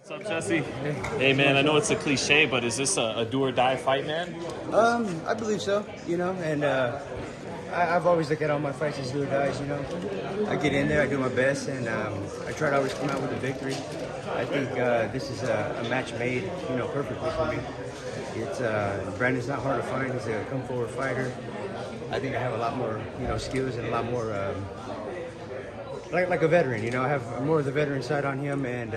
What's up, Jesse? Hey, man, I know it's a cliche, but is this a do or die fight, man? I believe so, and I've always looked at all my fights as do or dies, I get in there, I do my best, and I try to always come out with a victory. I think this is a match made, perfectly for me. It's Brandon's not hard to find. He's a come-forward fighter. I think I have a lot more, skills and a lot more, like a veteran, I have more of the veteran side on him, and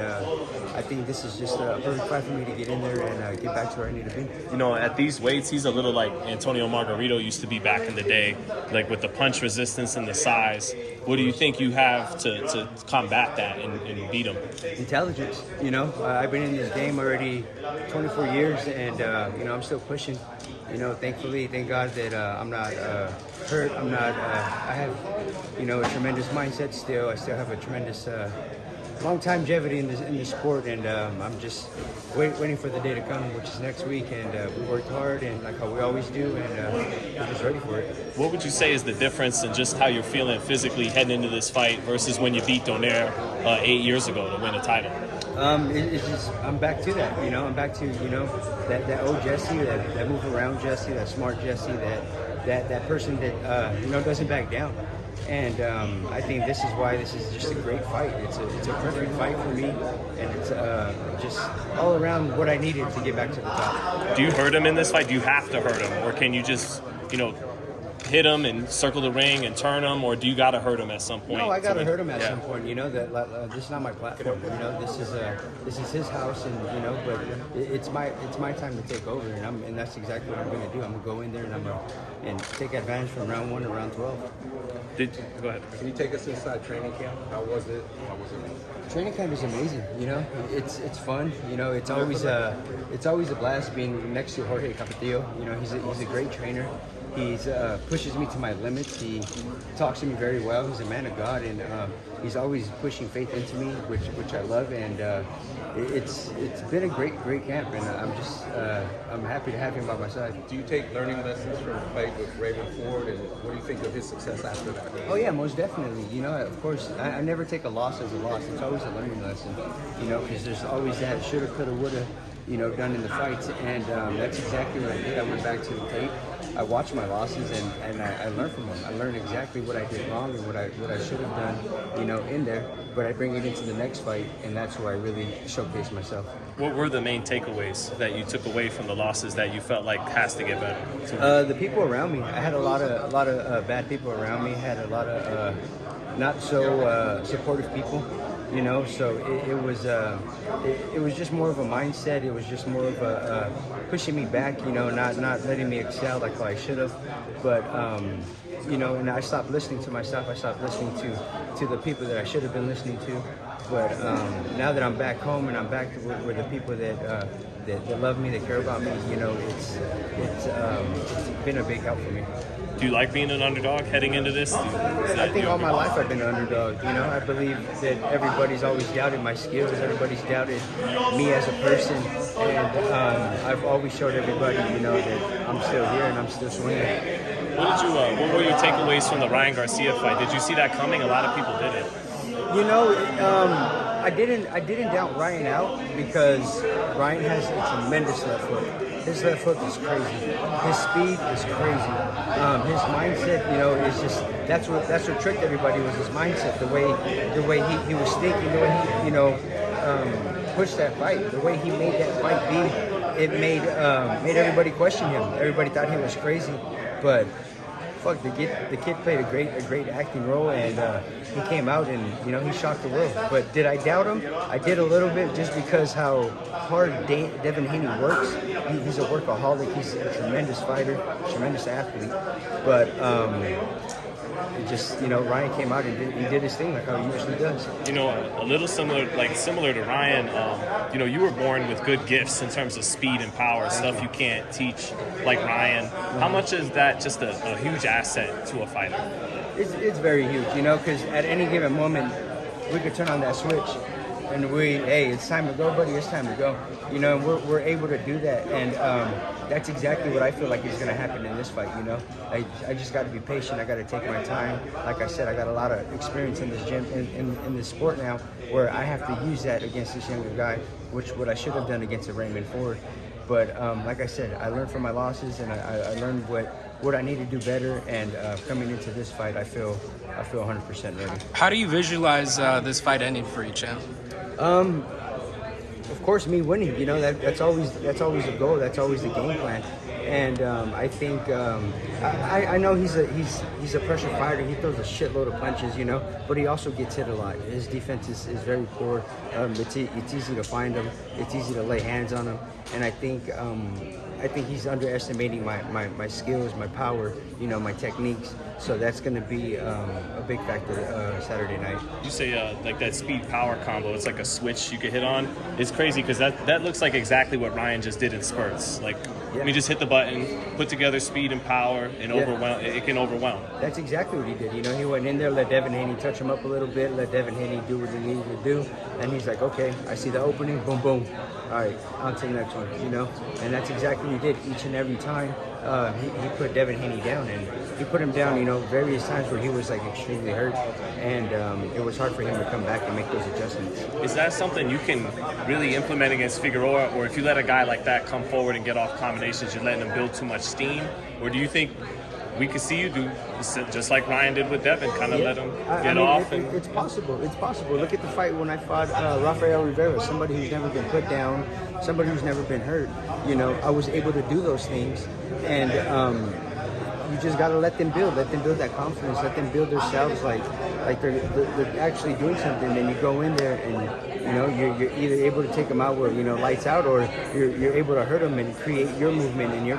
I think this is just a perfect fight for me to get in there and get back to where I need to be. At these weights, he's a little like Antonio Margarito used to be back in the day, like with the punch resistance and the size. What do you think you have to combat that and beat him? Intelligence, I've been in this game already 24 years, and, I'm still pushing. Thankfully, thank God that I'm not hurt. I'm not. I have, a tremendous mindset still. I still have a tremendous long longevity in this sport, and I'm just waiting for the day to come, which is next week. And we worked hard, and like how we always do, and we're just ready for it. What would you say is the difference in just how you're feeling physically heading into this fight versus when you beat Donaire 8 years ago to win a title? It's just I'm back to that, I'm back to that old Jesse, that move around Jesse, that smart Jesse, that person that doesn't back down. And I think this is why this is just a great fight. It's a perfect fight for me, and it's just all around what I needed to get back to the top. Do you hurt him in this fight? Do you have to hurt him, or can you just hit him and circle the ring and turn him, or do you got to hurt him at some point? No, I got to hurt him at some point. This is not my platform. This is his house, and but it's my time to take over, and that's exactly what I'm going to do. I'm going to go in there and I'm going to take advantage from round 1 to round 12. Go ahead. Can you take us inside training camp? How was it? Training camp is amazing. It's fun. It's always a blast being next to Jorge Capetillo. He's a great trainer. He pushes me to my limits. He talks to me very well. He's a man of God, and he's always pushing faith into me, which I love. And it's been a great camp, and I'm happy to have him by my side. Do you take learning lessons from the fight with Raven Ford, and what do you think of his success after that? Oh yeah, most definitely. Of course, I never take a loss as a loss. It's always a learning lesson. Because there's always that shoulda, coulda, woulda, done in the fights, and that's exactly what I did. I went back to the tape. I watched my losses, and I learned from them. I learned exactly what I did wrong and what I should have done, in there. But I bring it into the next fight, and that's where I really showcase myself. What were the main takeaways that you took away from the losses that you felt like has to get better? The people around me. I had a lot of bad people around me. I had a lot of not so supportive people. So it was just more of a mindset. It was just more of a pushing me back, not letting me excel like how I should have. But and I stopped listening to myself. I stopped listening to the people that I should have been listening to. But now that I'm back home and I'm back with the people that love me, that care about me, it's been a big help for me. Do you like being an underdog heading into this? I think all my life I've been an underdog. I believe that everybody's always doubted my skills. Everybody's doubted me as a person. And I've always showed everybody, that I'm still here and I'm still swinging. What were your takeaways from the Ryan Garcia fight? Did you see that coming? A lot of people didn't. I didn't doubt Ryan out because Ryan has a tremendous left hook. His left hook is crazy. His speed is crazy. His mindset, is just that's what tricked everybody was his mindset. The way he was thinking, the way he pushed that fight, the way he made that fight be, it made everybody question him. Everybody thought he was crazy, but. Fuck, the kid played a great acting role, and he came out and he shocked the world. But did I doubt him? I did a little bit, just because how hard Devin Haney works. He's a workaholic. He's a tremendous fighter, tremendous athlete. But Ryan came out and he did his thing like how he usually does. A little similar to Ryan. You were born with good gifts in terms of speed and power, stuff you can't teach like Ryan. How much is that just a huge asset to a fighter? It's very huge, because at any given moment we could turn on that switch and hey, it's time to go, buddy. It's time to go. You know, and we're able to do that, and that's exactly what I feel like is going to happen in this fight. You know, I just got to be patient. I got to take my time. Like I said, I got a lot of experience in this gym, in this sport now, where I have to use that against this younger guy, which what I should have done against a Raymond Ford. But like I said, I learned from my losses, and I learned what I need to do better. And coming into this fight, I feel 100% ready. How do you visualize this fight ending for you, champ? Of course, me winning. You know, that's always the goal. That's always the game plan. And I think I know he's a pressure fighter. He throws a shitload of punches, you know, but he also gets hit a lot. His defense is very poor. It's easy to find him. It's easy to lay hands on him. And I think he's underestimating my skills, my power, you know, my techniques. So that's going to be a big factor Saturday night. You say like that speed power combo, it's like a switch you could hit on. It's crazy because that looks like exactly what Ryan just did in spurts. Like, yeah. We just hit the button, put together speed and power, and overwhelm. It can overwhelm. That's exactly what he did. You know, he went in there, let Devin Haney touch him up a little bit, let Devin Haney do what he needed to do, and he's like, okay, I see the opening, boom, boom. All right, on to the next one, you know? And that's exactly what he did each and every time. He put Devin Haney down, and he put him down, you know, various times where he was like extremely hurt, and it was hard for him to come back and make those adjustments. Is that something you can really implement against Figueroa, or if you let a guy like that come forward and get off combinations, you're letting him build too much steam? Or do you think we could see you do just like Ryan did with Devin, kind of let him get off? It's possible. It's possible. Look at the fight when I fought Rafael Rivera, somebody who's never been put down, somebody who's never been hurt. You know, I was able to do those things, and you just got to let them build that confidence, let them build themselves like they're actually doing something. And you go in there and, you know, you're either able to take them out where, you know, lights out, or you're able to hurt them and create your movement and your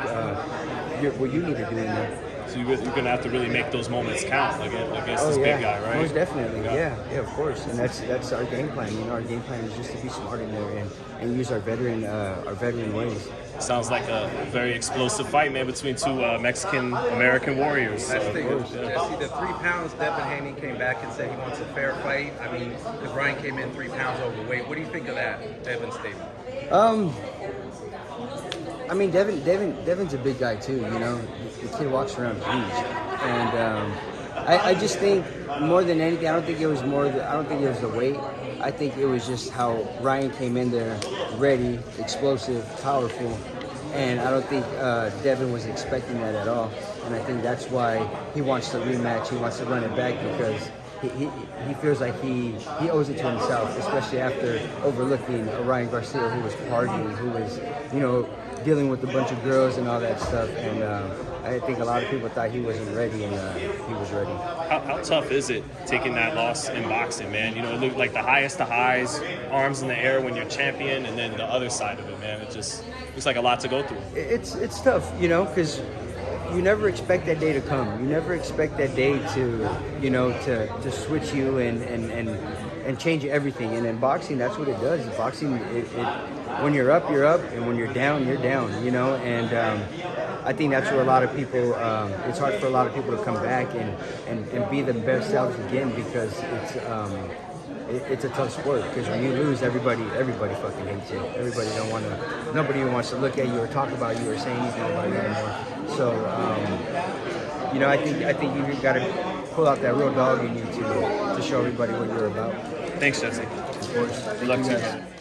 what you need to do in there. So you're going to have to really make those moments count against this big guy, right? Most definitely, yeah, of course. And that's our game plan. You know, our game plan is just to be smart in there and use our veteran ways. Sounds like a very explosive fight, man, between two Mexican-American warriors. That's the thing. Jesse, the 3 pounds, Devin Haney came back and said he wants a fair fight. I mean, because Ryan came in 3 pounds overweight. What do you think of that, Devin's statement? I mean, Devin's a big guy too. You know, the kid walks around huge, and I just think more than anything, I don't think it was the weight. I think it was just how Ryan came in there, ready, explosive, powerful, and I don't think Devin was expecting that at all. And I think that's why he wants to rematch. He wants to run it back because he feels like he owes it to himself, especially after overlooking Ryan Garcia, who was partying, who was, you know, dealing with a bunch of girls and all that stuff. And I think a lot of people thought he wasn't ready, and he was ready. How tough is it taking that loss in boxing, man? You know, it looked like the highest of highs, arms in the air when you're champion, and then the other side of it, man. It just looks like a lot to go through. It's tough, you know, because you never expect that day to come. You never expect that day to, you know, to switch you and change everything. And in boxing, that's what it does. Boxing, when you're up, and when you're down, you know. And I think that's where a lot of people, it's hard for a lot of people to come back and be the best selves again, because it's a tough sport. Because when you lose, everybody fucking hates you. Nobody even wants to look at you or talk about you or say anything about you anymore. So, you know, I think you got to pull out that real dog in you to show everybody what you're about. Thanks, Jesse. Of course. Good luck to you.